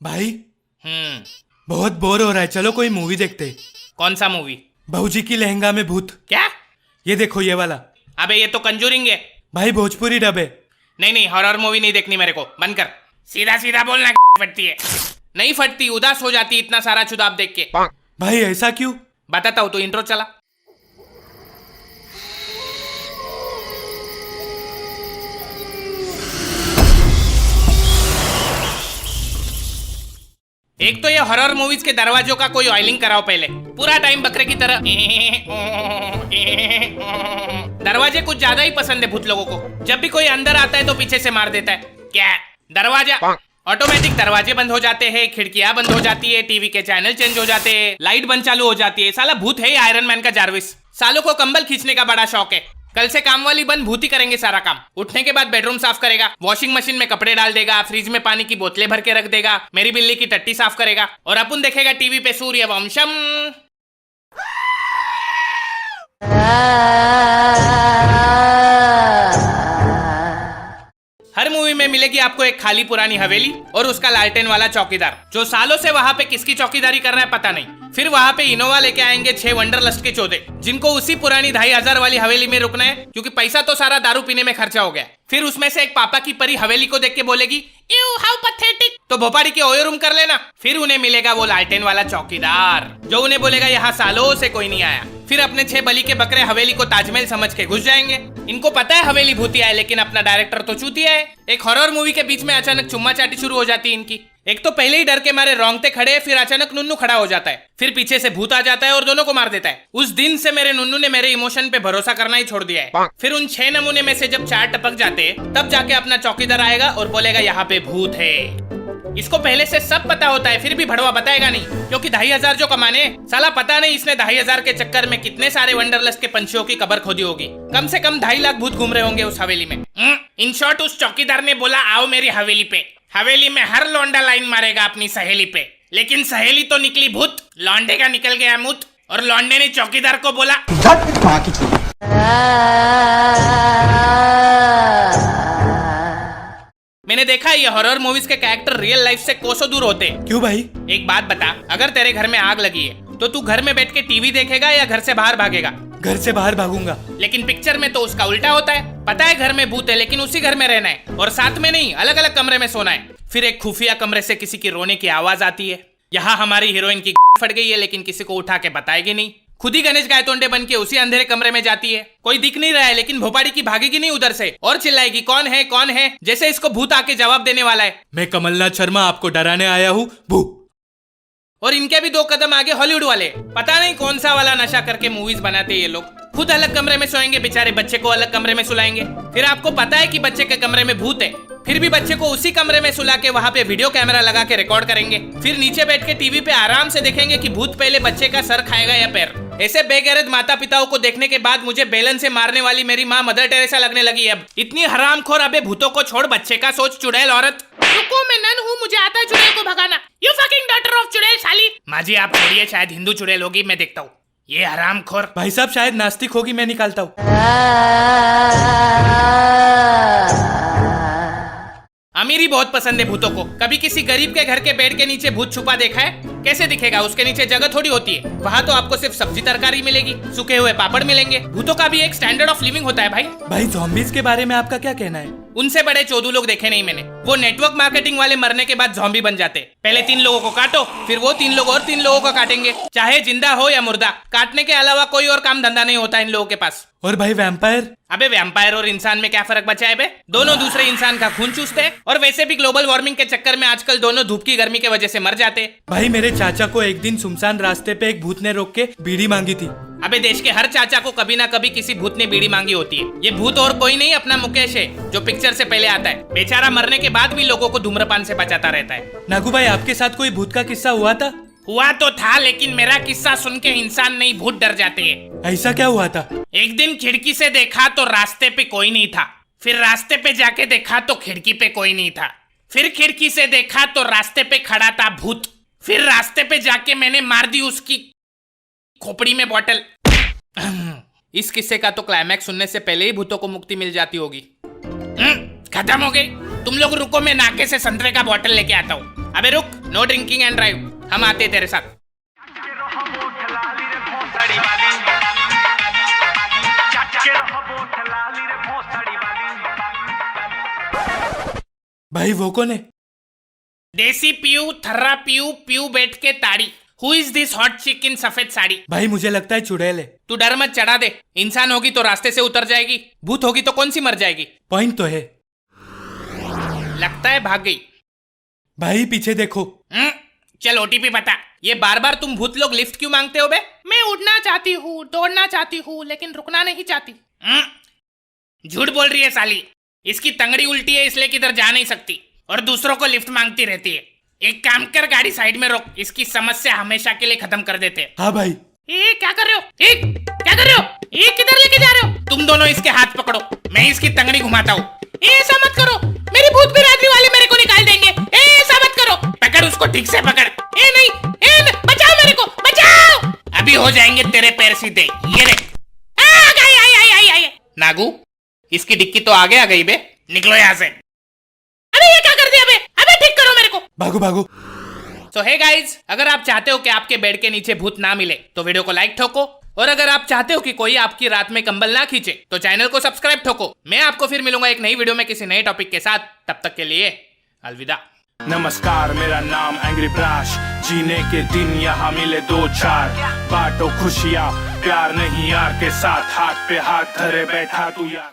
भाई हम्म। बहुत बोर हो रहा है, चलो कोई मूवी देखते। कौन सा मूवी? बहूजी की लहंगा में भूत। क्या? ये देखो ये वाला। अबे ये तो कंजूरिंग है। भाई भोजपुरी डब है। नहीं नहीं, हॉरर मूवी नहीं देखनी मेरे को, बंद कर। सीधा सीधा बोलना। फटती है? नहीं फटती, उदास हो जाती इतना सारा चुदाब देख के। भाई ऐसा क्यों? बताता हूँ, तो इंट्रो चला। एक तो ये हॉरर मूवीज के दरवाजों का कोई ऑयलिंग कराओ पहले, पूरा टाइम बकरे की तरह। दरवाजे कुछ ज्यादा ही पसंद है भूत लोगों को। जब भी कोई अंदर आता है तो पीछे से मार देता है। क्या दरवाजा? ऑटोमेटिक दरवाजे बंद हो जाते हैं, खिड़कियां बंद हो जाती है, टीवी के चैनल चेंज हो जाते हैं, लाइट बंद चालू हो जाती है। साला भूत है आयरन मैन का जारविस। सालों को कंबल खींचने का बड़ा शौक है। कल से काम वाली बंद भूत ही करेंगे सारा काम। उठने के बाद बेडरूम साफ करेगा, वॉशिंग मशीन में कपड़े डाल देगा, फ्रिज में पानी की बोतलें भर के रख देगा, मेरी बिल्ली की टट्टी साफ करेगा, और अपन देखेगा टीवी पे सूर्यवंशम। हर मूवी में मिलेगी आपको एक खाली पुरानी हवेली और उसका लालटेन वाला चौकीदार, जो सालों से वहां पे किसकी चौकीदारी कर रहा है पता नहीं। फिर वहां पे इनोवा लेके आएंगे 6 वंडरलस्ट के चौधे, जिनको उसी पुरानी 2500 वाली हवेली में रुकना है, क्योंकि पैसा तो सारा दारू पीने में खर्चा हो गया। फिर उसमें से एक पापा की परी हवेली को देख के बोलेगी, यू हाउ पैथेटिक, तो भोपाड़ी के ओयो रूम कर लेना। फिर उन्हें मिलेगा वो लालटेन वाला चौकीदार, जो उन्हें बोलेगा यहाँ सालों से कोई नहीं आया। फिर अपने 6 बलि के बकरे हवेली को ताजमहल समझ के घुस जाएंगे। इनको पता है हवेली भूतिया है, लेकिन अपना डायरेक्टर तो चूतिया है। एक हॉरर मूवी के बीच में अचानक चुम्मा चाटी शुरू हो जाती है इनकी। एक तो पहले ही डर के मारे रोंगटे खड़े, फिर अचानक नुन्नू खड़ा हो जाता है, फिर पीछे से भूत आ जाता है और दोनों को मार देता है। उस दिन से मेरे नुन्नू ने मेरे इमोशन पे भरोसा करना ही छोड़ दिया है। फिर उन 6 नमूने में से जब 4 टपक जाते तब जाके अपना चौकीदार आएगा और बोलेगा यहाँ पे भूत है। इसको पहले से सब पता होता है, फिर भी भड़वा बताएगा नहीं, क्योंकि 2500 जो कमाने, साला पता नहीं इसने 2500 के चक्कर में कितने सारे वंडरलस्ट के पंछियों की कब्र खोदी होगी। कम से कम 2.5 लाख भूत घूम रहे होंगे उस हवेली में। इन शॉर्ट उस चौकीदार ने बोला आओ मेरी हवेली पे। हवेली में हर लौंडा लाइन मारेगा अपनी सहेली पे, लेकिन सहेली तो निकली भूत, लौंडे का निकल गया मुत, और लौंडे ने चौकीदार को बोला मैंने देखा ये हॉरर मूवीज के कैरेक्टर रियल लाइफ से कोसों दूर होते हैं। क्यों भाई? एक बात बता, अगर तेरे घर में आग लगी है तो तू घर में बैठ के टीवी देखेगा या घर से बाहर भागेगा? घर से बाहर भागूंगा। लेकिन पिक्चर में तो उसका उल्टा होता है। पता है घर में भूत है, लेकिन उसी घर में रहना है, और साथ में नहीं, अलग अलग कमरे में सोना है। फिर एक खुफिया कमरे से किसी की रोने की आवाज आती है। यहाँ हमारी हीरोइन की फट गई है, लेकिन किसी को उठा के बताएगी नहीं। खुद ही गणेश गायतोंडे बन के उसी अंधेरे कमरे में जाती है। कोई दिख नहीं रहा है, लेकिन भोपाड़ी की भागेगी नहीं उधर से और चिल्लाएगी कौन है कौन है, जैसे इसको भूत आके जवाब देने वाला है। मैं कमलनाथ शर्मा आपको डराने आया हूँ भू। और इनके भी 2 कदम आगे हॉलीवुड वाले। पता नहीं कौन सा वाला नशा करके मूवीज बनाते ये लोग। खुद अलग कमरे में सोएंगे बेचारे, बच्चे को अलग कमरे में सुलाएंगे। फिर आपको पता है कि बच्चे के कमरे में भूत है, फिर भी बच्चे को उसी कमरे में सुला के वहाँ पे वीडियो कैमरा लगा के रिकॉर्ड करेंगे। फिर नीचे बैठ के टीवी पे आराम से देखेंगे कि भूत पहले बच्चे का सर खाएगा या पैर। ऐसे बेगैरत माता पिताओं को देखने के बाद मुझे बेलन से मारने वाली मेरी माँ मदर टेरेसा लगने लगी। अब इतनी हरामखोर, अबे भूतों को छोड़, बच्चे का सोच चुड़ैल औरत। रुको, मैं नन हूँ, मुझे आता है चुड़ैल को भगाना। यू फकिंग डॉटर ऑफ चुड़ैल साली। माँ जी आप छोड़िए, शायद हिंदू चुड़ैल होगी, मैं देखता हूँ। ये हरामखोर। भाई साहब शायद नास्तिक होगी, मैं निकालता हूँ। अमीरी बहुत पसंद है भूतों को। कभी किसी गरीब के घर के बेड के नीचे भूत छुपा देखा है? कैसे दिखेगा? उसके नीचे जगह थोड़ी होती है। वहाँ तो आपको सिर्फ सब्जी तरकारी मिलेगी, सूखे हुए पापड़ मिलेंगे। भूतों का भी एक स्टैंडर्ड ऑफ लिविंग होता है भाई। भाई ज़ॉम्बीज के बारे में आपका क्या कहना है? उनसे बड़े चोदू लोग देखे नहीं मैंने। वो नेटवर्क मार्केटिंग वाले मरने के बाद ज़ॉम्बी बन जाते। पहले 3 लोगों को काटो, फिर वो 3 लोग और 3 लोगों को काटेंगे, चाहे जिंदा हो या मुर्दा। काटने के अलावा कोई और काम धंधा नहीं होता इन लोगों के पास। और भाई वैम्पायर? अबे वैम्पायर और इंसान में क्या फर्क बचा है बे? दोनों दूसरे इंसान का खून चूसते हैं, और वैसे भी ग्लोबल वार्मिंग के चक्कर में आजकल दोनों धूप की गर्मी की वजह से मर जाते हैं। भाई मेरे चाचा को एक दिन सुनसान रास्ते पे एक भूत ने रोक के बीड़ी मांगी थी। अबे देश के हर चाचा को कभी ना कभी किसी भूत ने बीड़ी मांगी होती है। ये भूत और कोई नहीं, अपना मुकेश है, जो पिक्चर से पहले आता है। बेचारा मरने के बाद भी लोगों को धूम्रपान से बचाता रहता है। नागू भाई आपके साथ कोई भूत का किस्सा हुआ था? हुआ तो था, लेकिन मेरा किस्सा सुन के इंसान नहीं भूत डर जाते हैं। ऐसा क्या हुआ था? एक दिन खिड़की से देखा तो रास्ते पे कोई नहीं था। फिर रास्ते पे जाके देखा तो खिड़की पे कोई नहीं था। फिर खिड़की से देखा तो रास्ते पे खड़ा था भूत। फिर रास्ते पे जाके मैंने मार दी उसकी खोपड़ी में बॉटल। इस किस्से का तो क्लाइमैक्स सुनने से पहले ही भूतों को मुक्ति मिल जाती होगी। खत्म हो गई। तुम लोग रुको, मैं नाके से संतरे का बॉटल लेके आता हूँ। अबे रुक, नो ड्रिंकिंग एंड ड्राइव, हम आते हैं तेरे साथ। भाई वो कौन है? देसी पीयू, थर्रा पीयू, पीयू बैठ के ताड़ी। हु इज दिस हॉट चिक इन सफेद साड़ी? भाई मुझे लगता है चुड़ैल है। तू डर मत, चढ़ा दे। इंसान होगी तो रास्ते से उतर जाएगी, भूत होगी तो कौन सी मर जाएगी। पॉइंट तो है। लगता है भाग गई। भाई पीछे देखो। चल ओटीपी बता। ये बार बार तुम भूत लोग लिफ्ट क्यों मांगते हो बे? मैं उड़ना चाहती हूँ, दौड़ना चाहती हूँ, लेकिन रुकना नहीं चाहती। झूठ बोल रही है साली। इसकी तंगड़ी उल्टी है इसलिए किधर जा नहीं सकती और दूसरों को लिफ्ट मांगती रहती है। एक काम कर, गाड़ी साइड में रोक, इसकी समस्या हमेशा के लिए खत्म कर देते हैं। हाँ भाई। ए क्या कर रहे हो? क्या कर रहे हो? किधर लेके जा रहे हो? तुम दोनों इसके हाथ पकड़ो, मैं इसकी तंगड़ी घुमाता हूँ। ऐसा मत करो, मेरी भूत बिरादरी वाले मेरे को निकाल देंगे। ऐसा मत करो, पकड़ उसको, ठीक से पकड़। नहीं, बचाओ मेरे को, बचाओ। अभी हो जाएंगे तेरे पैर सीधे। ये देख। आई। नागू, इसकी डिक्की तो आगे आ गई बे, निकलो यहाँ से। अरे ये क्या कर दिया बे? अबे ठीक करो मेरे को। भागो। तो हे गाइज, अगर आप चाहते हो कि आपके बेड के नीचे भूत ना मिले तो वीडियो को लाइक ठोको, और अगर आप चाहते हो कि कोई आपकी रात में कंबल ना खींचे तो चैनल को सब्सक्राइब ठोको। मैं आपको फिर मिलूंगा एक नई वीडियो में किसी नए टॉपिक के साथ। तब तक के लिए अलविदा। नमस्कार, मेरा नाम एंग्री ब्राश। जीने के दिन यहाँ मिले 2-4, बांटो खुशियाँ, प्यार नहीं यार के साथ। हाथ पे हाथ धरे बैठा तू यार।